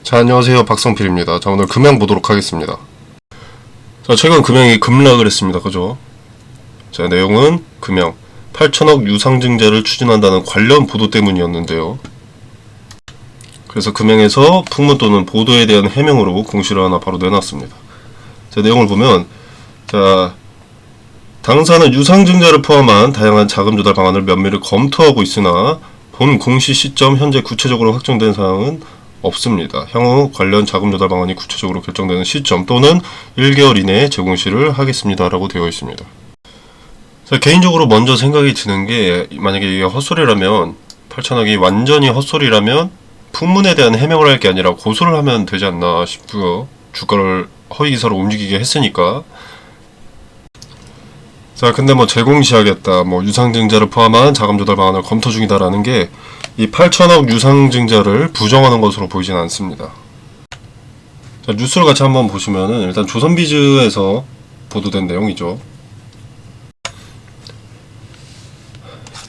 자, 안녕하세요. 박성필입니다. 자, 오늘 금양 보도록 하겠습니다. 자, 최근 금양이 급락을 했습니다. 그죠? 자, 내용은 금양 8천억 유상증자를 추진한다는 관련 보도 때문이었는데요. 그래서 금양에서 풍문 또는 보도에 대한 해명으로 공시를 하나 바로 내놨습니다. 자, 내용을 보면, 자, 당사는 유상증자를 포함한 다양한 자금 조달 방안을 면밀히 검토하고 있으나 본 공시 시점 현재 구체적으로 확정된 사항은 없습니다. 향후 관련 자금 조달 방안이 구체적으로 결정되는 시점 또는 1개월 이내에 재공시를 하겠습니다. 라고 되어 있습니다. 자, 개인적으로 먼저 생각이 드는 게, 만약에 이게 헛소리라면, 8천억이 완전히 헛소리라면 풍문에 대한 해명을 할 게 아니라 고소를 하면 되지 않나 싶고요. 주가를 허위기사로 움직이게 했으니까. 자, 근데 뭐 재공시하겠다, 뭐 유상증자를 포함한 자금 조달 방안을 검토 중이다라는 게 이 8천억 유상증자를 부정하는 것으로 보이진 않습니다. 자, 뉴스를 같이 한번 보시면은 일단 조선비즈에서 보도된 내용이죠.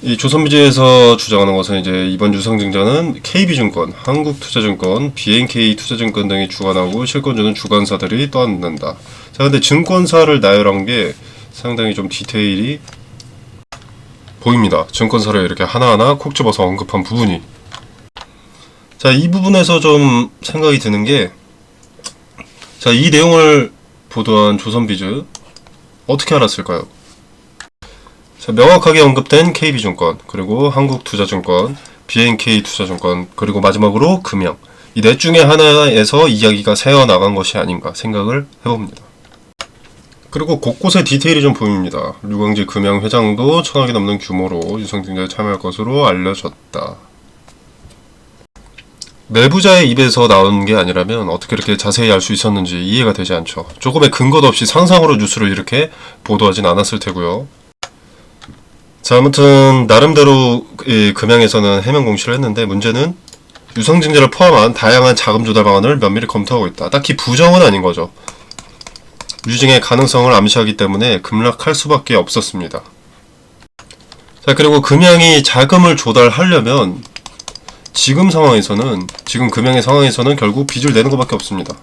이 조선비즈에서 주장하는 것은 이제 이번 유상증자는 KB증권, 한국투자증권, BNK투자증권 등이 주관하고 실권주는 주관사들이 떠안는다. 자, 근데 증권사를 나열한 게 상당히 좀 디테일이 보입니다. 증권사를 이렇게 하나하나 콕 집어서 언급한 부분이. 자, 이 부분에서 좀 생각이 드는 게, 자, 이 내용을 보도한 조선비즈 어떻게 알았을까요? 자, 명확하게 언급된 KB증권, 그리고 한국투자증권, BNK투자증권, 그리고 마지막으로 금양, 이 넷 중에 하나에서 이야기가 새어나간 것이 아닌가 생각을 해봅니다. 그리고 곳곳에 디테일이 좀 보입니다. 류광지 금양 회장도 1,000억이 넘는 규모로 유상증자에 참여할 것으로 알려졌다. 내부자의 입에서 나온 게 아니라면 어떻게 이렇게 자세히 알 수 있었는지 이해가 되지 않죠. 조금의 근거도 없이 상상으로 뉴스를 이렇게 보도하진 않았을 테고요. 자, 아무튼 나름대로 이 금양에서는 해명 공시를 했는데, 문제는 유상증자를 포함한 다양한 자금 조달 방안을 면밀히 검토하고 있다. 딱히 부정은 아닌 거죠. 유증의 가능성을 암시하기 때문에 급락할 수밖에 없었습니다. 자, 그리고 금양이 자금을 조달하려면 지금 금양의 상황에서는 결국 빚을 내는 것밖에 없습니다.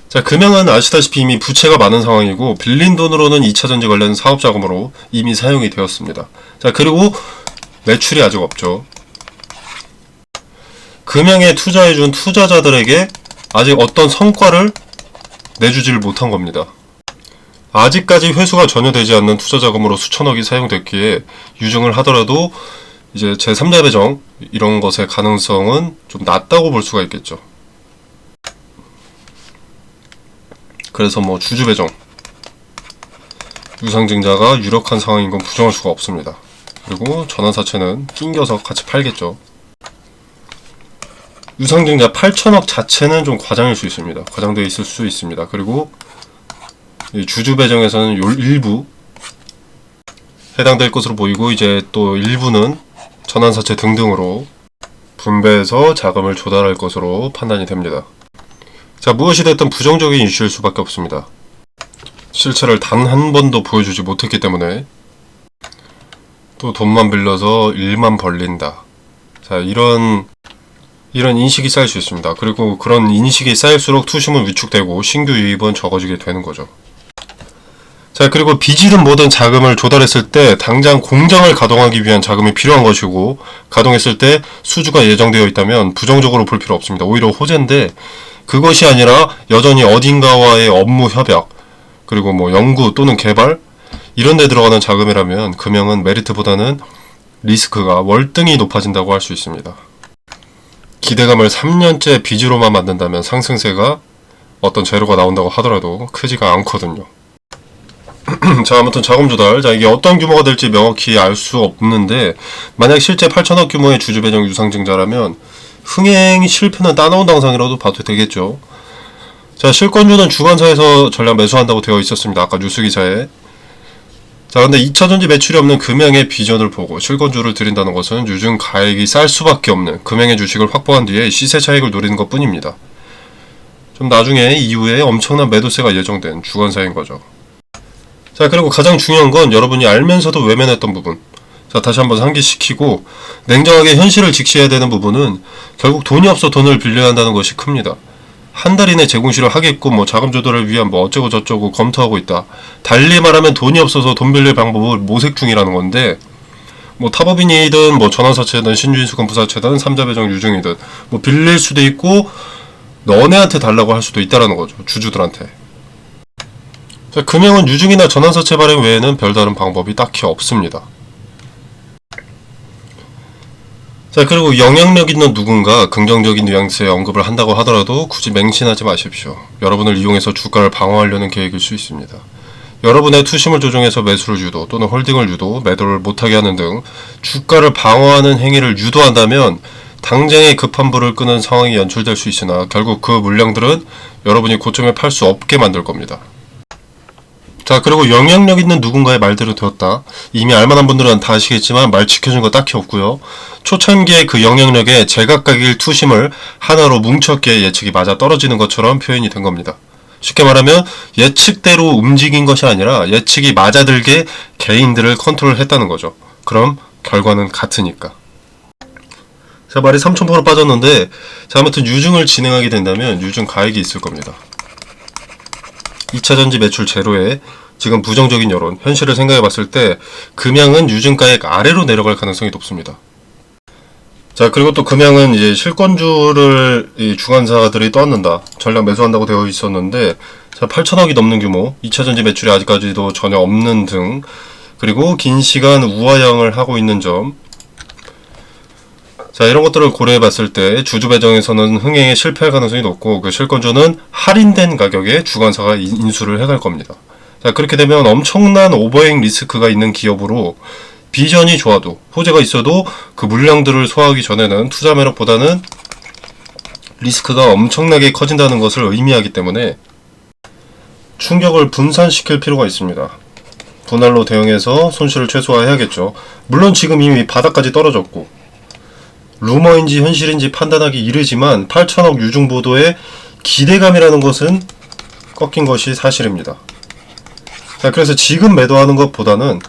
자, 금양은 아시다시피 이미 부채가 많은 상황이고 빌린 돈으로는 2차전지 관련 사업자금으로 이미 사용이 되었습니다. 자, 그리고 매출이 아직 없죠. 금양에 투자해준 투자자들에게 아직 어떤 성과를 내주지를 못한 겁니다. 아직까지 회수가 전혀 되지 않는 투자자금으로 수천억이 사용됐기에 유증을 하더라도 이제 제3자 배정 이런 것의 가능성은 좀 낮다고 볼 수가 있겠죠. 그래서 뭐 주주 배정, 유상증자가 유력한 상황인 건 부정할 수가 없습니다. 그리고 전환사채는 낑겨서 같이 팔겠죠. 유상증자 8천억 자체는 좀 과장일 수 있습니다. 과장되어 있을 수 있습니다. 그리고 이 주주 배정에서는 일부 해당될 것으로 보이고, 이제 또 일부는 전환사채 등등으로 분배해서 자금을 조달할 것으로 판단이 됩니다. 자, 무엇이 됐든 부정적인 이슈일 수밖에 없습니다. 실체를 단 한 번도 보여주지 못했기 때문에. 또 돈만 빌려서 일만 벌린다. 자, 이런 인식이 쌓일 수 있습니다. 그리고 그런 인식이 쌓일수록 투심은 위축되고 신규 유입은 적어지게 되는 거죠. 자, 그리고 빚이든 뭐든 자금을 조달했을 때 당장 공장을 가동하기 위한 자금이 필요한 것이고, 가동했을 때 수주가 예정되어 있다면 부정적으로 볼 필요 없습니다. 오히려 호재인데, 그것이 아니라 여전히 어딘가와의 업무 협약, 그리고 뭐 연구 또는 개발 이런 데 들어가는 자금이라면 금양은 메리트보다는 리스크가 월등히 높아진다고 할 수 있습니다. 기대감을 3년째 빚으로만 만든다면 상승세가 어떤 재료가 나온다고 하더라도 크지가 않거든요. 자, 아무튼 자금 조달. 자, 이게 어떤 규모가 될지 명확히 알 수 없는데, 만약 실제 8천억 규모의 주주 배정 유상증자라면 흥행 실패는 따놓은 당상이라도 봐도 되겠죠. 자, 실권주는 주관사에서 전량 매수한다고 되어 있었습니다. 아까 뉴스 기사에. 자, 근데 2차전지 매출이 없는 금양의 비전을 보고 실권주를 들인다는 것은 유증 가액이 쌀 수밖에 없는 금양의 주식을 확보한 뒤에 시세 차익을 노리는 것 뿐입니다. 좀 나중에 이후에 엄청난 매도세가 예정된 주관사인 거죠. 자, 그리고 가장 중요한 건 여러분이 알면서도 외면했던 부분. 자, 다시 한번 상기시키고 냉정하게 현실을 직시해야 되는 부분은 결국 돈이 없어 돈을 빌려야 한다는 것이 큽니다. 한 달 이내 재공시를 하겠고 뭐 자금 조달을 위한 뭐 어쩌고 저쩌고 검토하고 있다. 달리 말하면 돈이 없어서 돈 빌릴 방법을 모색 중이라는 건데, 뭐 타법인이든 뭐 전환사채든 신주인수 금부사채든 삼자배정 유증이든 뭐 빌릴 수도 있고 너네한테 달라고 할 수도 있다라는 거죠. 주주들한테. 자, 금융은 유증이나 전환사채 발행 외에는 별다른 방법이 딱히 없습니다. 자, 그리고 영향력 있는 누군가 긍정적인 뉘앙스의 언급을 한다고 하더라도 굳이 맹신하지 마십시오. 여러분을 이용해서 주가를 방어하려는 계획일 수 있습니다. 여러분의 투심을 조종해서 매수를 유도 또는 홀딩을 유도, 매도를 못하게 하는 등 주가를 방어하는 행위를 유도한다면 당장의 급한 불을 끄는 상황이 연출될 수 있으나 결국 그 물량들은 여러분이 고점에 팔 수 없게 만들 겁니다. 자, 그리고 영향력 있는 누군가의 말대로 되었다. 이미 알만한 분들은 다 아시겠지만 말 지켜준 거 딱히 없고요. 초창기의 그 영향력에 제각각일 투심을 하나로 뭉쳤기에 예측이 맞아 떨어지는 것처럼 표현이 된 겁니다. 쉽게 말하면 예측대로 움직인 것이 아니라 예측이 맞아들게 개인들을 컨트롤했다는 거죠. 그럼 결과는 같으니까. 자, 말이 3000%로 빠졌는데, 자, 아무튼 유증을 진행하게 된다면 유증 가액이 있을 겁니다. 2차전지 매출 제로에 지금 부정적인 여론, 현실을 생각해 봤을 때 금양은 유증가액 아래로 내려갈 가능성이 높습니다. 자, 그리고 또 금양은 이제 실권주를 이 주관사들이 떠안는다, 전략 매수한다고 되어 있었는데, 자, 8천억이 넘는 규모, 2차전지 매출이 아직까지도 전혀 없는 등, 그리고 긴 시간 우하향을 하고 있는 점, 자, 이런 것들을 고려해 봤을 때 주주 배정에서는 흥행에 실패할 가능성이 높고, 그 실권주는 할인된 가격에 주관사가 인수를 해갈 겁니다. 자, 그렇게 되면 엄청난 오버행 리스크가 있는 기업으로 비전이 좋아도, 호재가 있어도 그 물량들을 소화하기 전에는 투자 매력보다는 리스크가 엄청나게 커진다는 것을 의미하기 때문에 충격을 분산시킬 필요가 있습니다. 분할로 대응해서 손실을 최소화해야겠죠. 물론 지금 이미 바닥까지 떨어졌고 루머인지 현실인지 판단하기 이르지만 8천억 유증 보도에 기대감이라는 것은 꺾인 것이 사실입니다. 자, 그래서 지금 매도하는 것보다는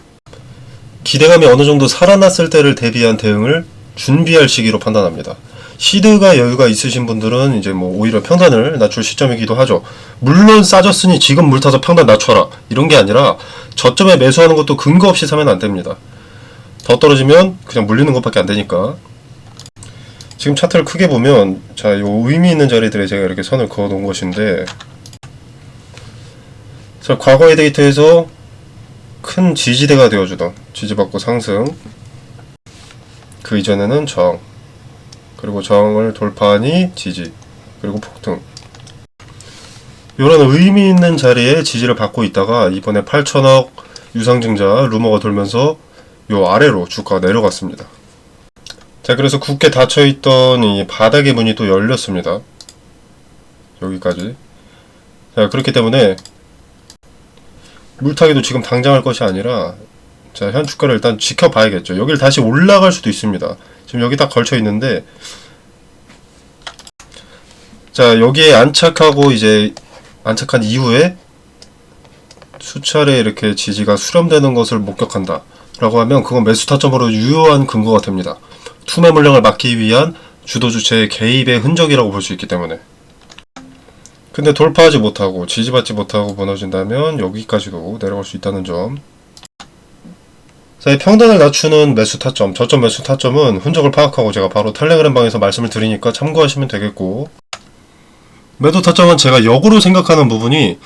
기대감이 어느 정도 살아났을 때를 대비한 대응을 준비할 시기로 판단합니다. 시드가 여유가 있으신 분들은 이제 뭐 오히려 평단을 낮출 시점이기도 하죠. 물론 싸졌으니 지금 물 타서 평단 낮춰라, 이런 게 아니라 저점에 매수하는 것도 근거 없이 사면 안 됩니다. 더 떨어지면 그냥 물리는 것밖에 안 되니까. 지금 차트를 크게 보면, 자, 요 의미 있는 자리들에 제가 이렇게 선을 그어 놓은 것인데, 자, 과거의 데이터에서 큰 지지대가 되어주던, 지지받고 상승, 그 이전에는 저항, 그리고 저항을 돌파하니 지지, 그리고 폭등, 이런 의미 있는 자리에 지지를 받고 있다가 이번에 8천억 유상증자 루머가 돌면서 요 아래로 주가가 내려갔습니다. 자, 그래서 굳게 닫혀있던 이 바닥의 문이 또 열렸습니다. 여기까지. 자, 그렇기 때문에 물타기도 지금 당장 할 것이 아니라, 자, 현 주가를 일단 지켜봐야겠죠. 여길 다시 올라갈 수도 있습니다. 지금 여기 딱 걸쳐 있는데, 자, 여기에 안착하고 이제 안착한 이후에 수차례 이렇게 지지가 수렴되는 것을 목격한다 라고 하면 그건 매수 타점으로 유효한 근거가 됩니다. 투매 물량을 막기 위한 주도 주체의 개입의 흔적이라고 볼 수 있기 때문에. 근데 돌파하지 못하고 지지받지 못하고 무너진다면 여기까지도 내려갈 수 있다는 점. 자, 이 평단을 낮추는 매수 타점, 저점 매수 타점은 흔적을 파악하고 제가 바로 텔레그램 방에서 말씀을 드리니까 참고하시면 되겠고, 매도 타점은 제가 역으로 생각하는 부분이,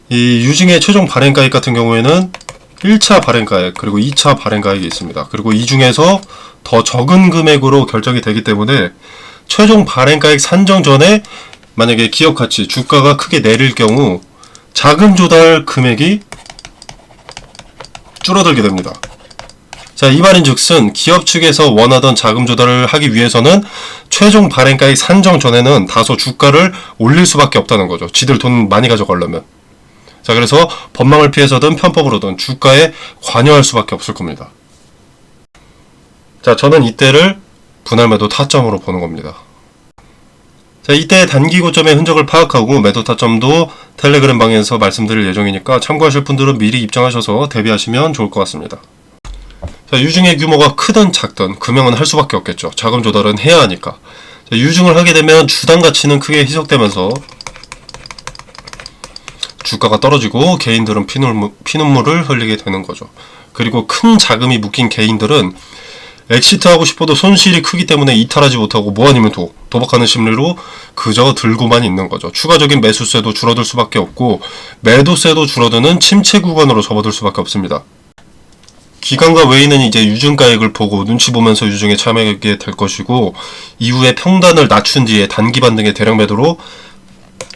이 유증의 최종 발행가액 같은 경우에는 1차 발행가액 그리고 2차 발행가액이 있습니다. 그리고 이 중에서 더 적은 금액으로 결정이 되기 때문에 최종 발행가액 산정 전에 만약에 기업 가치, 주가가 크게 내릴 경우 자금 조달 금액이 줄어들게 됩니다. 자, 이 말인즉슨 기업 측에서 원하던 자금 조달을 하기 위해서는 최종 발행가액 산정 전에는 다소 주가를 올릴 수밖에 없다는 거죠. 지들 돈 많이 가져가려면. 자, 그래서 법망을 피해서든 편법으로든 주가에 관여할 수밖에 없을 겁니다. 자, 저는 이때를 분할 매도 타점으로 보는 겁니다. 자, 이때 단기 고점의 흔적을 파악하고 매도 타점도 텔레그램 방에서 말씀드릴 예정이니까 참고하실 분들은 미리 입장하셔서 대비하시면 좋을 것 같습니다. 자, 유증의 규모가 크든 작든 금형은 할 수밖에 없겠죠. 자금 조달은 해야 하니까. 자, 유증을 하게 되면 주당 가치는 크게 희석되면서 주가가 떨어지고 개인들은 피눈물을 흘리게 되는 거죠. 그리고 큰 자금이 묶인 개인들은 엑시트하고 싶어도 손실이 크기 때문에 이탈하지 못하고 뭐 아니면 도박하는 심리로 그저 들고만 있는 거죠. 추가적인 매수세도 줄어들 수밖에 없고 매도세도 줄어드는 침체 구간으로 접어들 수밖에 없습니다. 기관과 외인은 이제 유증가액을 보고 눈치 보면서 유증에 참여하게 될 것이고 이후에 평단을 낮춘 뒤에 단기 반등의 대량 매도로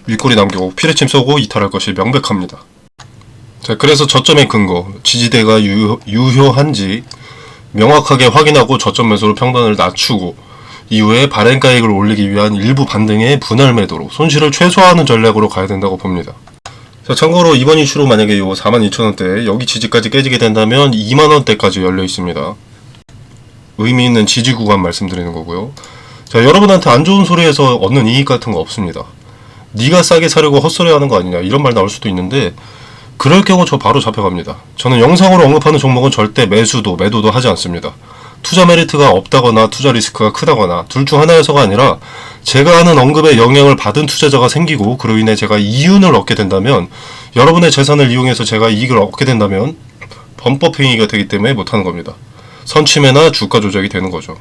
윗꼬리 남기고 피레침 쏘고 이탈할 것이 명백합니다. 자, 그래서 저점의 근거, 지지대가 유효한지 명확하게 확인하고 저점 매수로 평단을 낮추고 이후에 발행가액을 올리기 위한 일부 반등의 분할 매도로 손실을 최소화하는 전략으로 가야 된다고 봅니다. 자, 참고로 이번 이슈로 만약에 요 42,000원대 여기 지지까지 깨지게 된다면 2만원대까지 열려 있습니다. 의미 있는 지지 구간 말씀드리는 거고요. 자, 여러분한테 안 좋은 소리에서 얻는 이익 같은 거 없습니다. 네가 싸게 사려고 헛소리 하는 거 아니냐 이런 말 나올 수도 있는데 그럴 경우 저 바로 잡혀갑니다. 저는 영상으로 언급하는 종목은 절대 매수도 매도도 하지 않습니다. 투자 메리트가 없다거나 투자 리스크가 크다거나 둘 중 하나여서가 아니라 제가 하는 언급에 영향을 받은 투자자가 생기고 그로 인해 제가 이윤을 얻게 된다면 여러분의 재산을 이용해서 제가 이익을 얻게 된다면 범법행위가 되기 때문에 못하는 겁니다. 선취매나 주가 조작이 되는 거죠.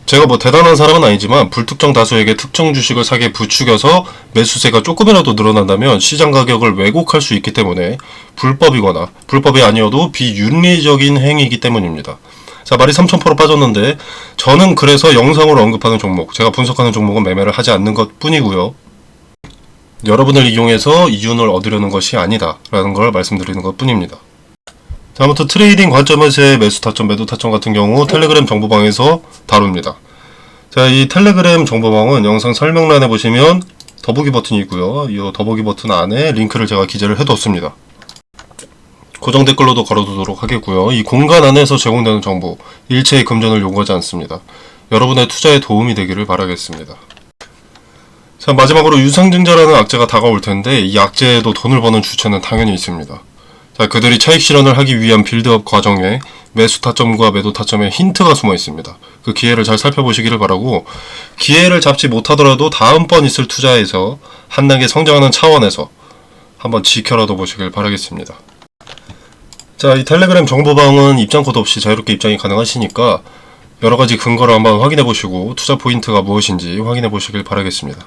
제가 뭐 대단한 사람은 아니지만 불특정 다수에게 특정 주식을 사게 부추겨서 매수세가 조금이라도 늘어난다면 시장 가격을 왜곡할 수 있기 때문에 불법이거나 불법이 아니어도 비윤리적인 행위이기 때문입니다. 자, 말이 3000% 빠졌는데 저는 그래서 영상으로 언급하는 종목, 제가 분석하는 종목은 매매를 하지 않는 것 뿐이고요. 여러분을 이용해서 이윤을 얻으려는 것이 아니다 라는 걸 말씀드리는 것 뿐입니다. 자, 아무튼 트레이딩 관점에서의 매수 타점, 매도 타점 같은 경우 텔레그램 정보방에서 다룹니다. 자, 이 텔레그램 정보방은 영상 설명란에 보시면 더보기 버튼이 있고요. 이 더보기 버튼 안에 링크를 제가 기재를 해뒀습니다. 고정 댓글로도 걸어두도록 하겠고요. 이 공간 안에서 제공되는 정보, 일체의 금전을 요구하지 않습니다. 여러분의 투자에 도움이 되기를 바라겠습니다. 자, 마지막으로 유상증자라는 악재가 다가올 텐데 이 악재에도 돈을 버는 주체는 당연히 있습니다. 자, 그들이 차익 실현을 하기 위한 빌드업 과정에 매수 타점과 매도 타점에 힌트가 숨어 있습니다. 그 기회를 잘 살펴보시기를 바라고 기회를 잡지 못하더라도 다음번 있을 투자에서 한 단계 성장하는 차원에서 한번 지켜라도 보시길 바라겠습니다. 자, 이 텔레그램 정보방은 입장 코드 없이 자유롭게 입장이 가능하시니까 여러가지 근거를 한번 확인해 보시고 투자 포인트가 무엇인지 확인해 보시길 바라겠습니다.